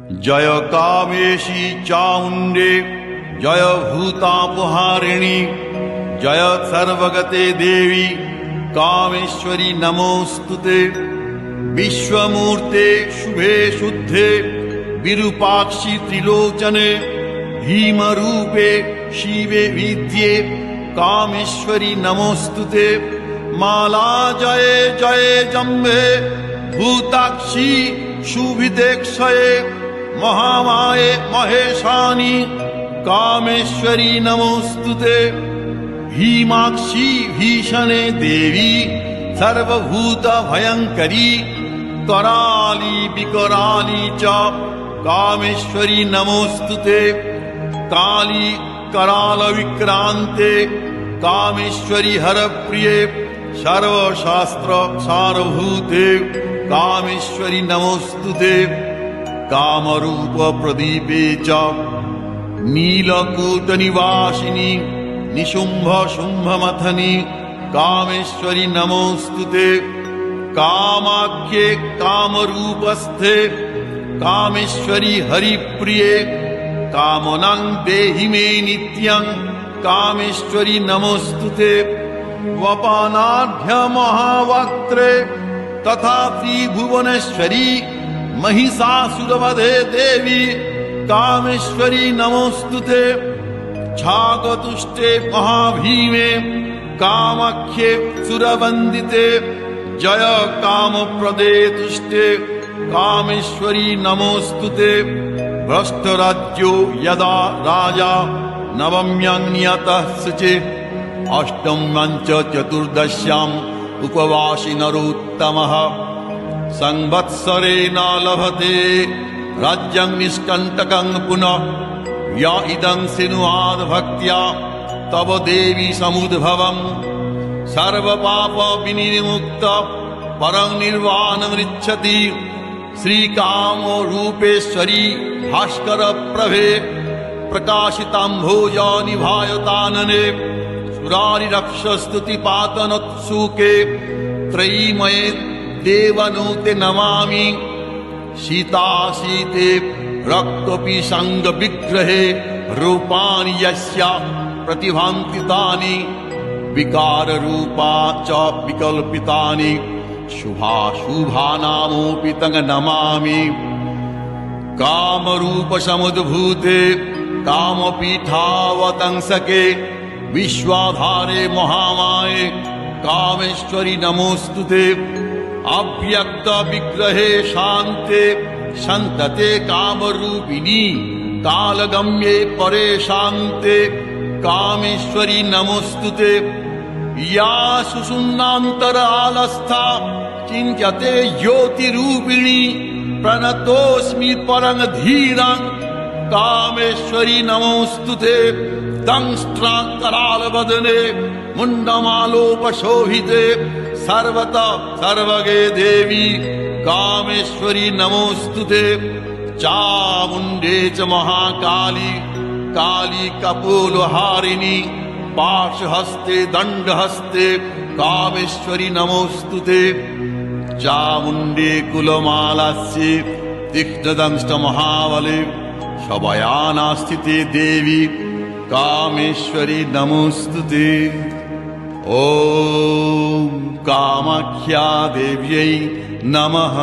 जय कामेशी चामुण्डे जय भूतापहारिणी जय सर्वगते देवी कामेश्वरी नमोस्तुते। विश्वमूर्ते शुभे शुद्धे विरूपाक्षि त्रिलोचने भीमरूपे शिवे विद्ये कामेश्वरी नमोस्तुते। माला जय जय जम्बे भूताक्षी शुभिदेक्षये महामाये महेशानी कामेश्वरी नमोस्तुते। भीमाक्षी भीषणे देवी सर्वभूत भयंकरी कराली विकराली च कामेश्वरी नमोस्तुते। काली कराल विक्रांते कामेश्वरी हरप्रिये सर्वशास्त्र सारभूते कामेश्वरी नमोस्तुते। कामरूप प्रदीपे च नीलकूट निवासिनी निशुंभ शुंभ मथनी कामेश्वरी नमोस्तुते। कामाख्ये कामरूपस्थे कामेश्वरी हरिप्रिये कामनां देहि मे नित्यं कामेश्वरी नमोस्तुते। वपानाढ्य महावक्त्रे तथा त्रिभुवनेश्वरी महिषासुरवधे देवी कामेश्वरी नमोस्तुते। छागतुष्टे महाभीमे कामाख्ये सुरवंदिते जय कामप्रदे तुष्टे कामेश्वरी नमोस्तुते। भ्रष्टराज्यो यदा राजा नवम्यां नियतः शुचे अष्टम्यां च चतुर्दश्याम् उपवासी नरोत्तमः संवत्सरे न लभते राज्यं निष्कण्टकं पुनः या इदं सिनुआद भक्त्या तव देवी समुद्भवम् सर्वपाप विनिर्मुक्त परं निर्वाणमृच्छति श्रीकामो रूपेश्वरी भास्कर प्रभे प्रकाशिताम्भोजा निभायतानने सुरारिरक्षस्तुतिपातनोत्सुके त्रयीमये देवनूते नमामि। सीतासीते रक्तपिशांग विग्रहे रूपाणि यस्या प्रतिभान्ति तानि विकार रूपा च विकल्पितानि शुभाशुभानामोऽपि तं नमामि। कामरूप समुद्भूते कामपीठावतंसके विश्वाधारे महामाये कामेश्वरी नमोस्तुते। अव्यक्त विग्रहे शान्ते संतते कामरूपिणी कालगम्ये परे शान्ते कामेश्वरी नमोस्तुते। या सुषुम्नान्तरालस्था चिन्त्यते ज्योतिरूपिणी प्रणतोऽस्मि परं धीरं कामेश्वरी नमोस्तुते। दंष्ट्राकरालवदने मुण्डमालोपशोभिते सर्वतः सर्वगे देवी कामेश्वरी नमोस्तुते। चामुण्डे च महाकाली काली कपोलहारिणी पाशहस्ते दण्डहस्ते कामेश्वरी नमोस्तुते। चामुण्डे कुलमालास्ये तीक्ष्णदंष्ट महाबले शबयानास्थिते देवी कामेश्वरी नमोस्तुते। ॐ कामाख्या देव्यै नमः।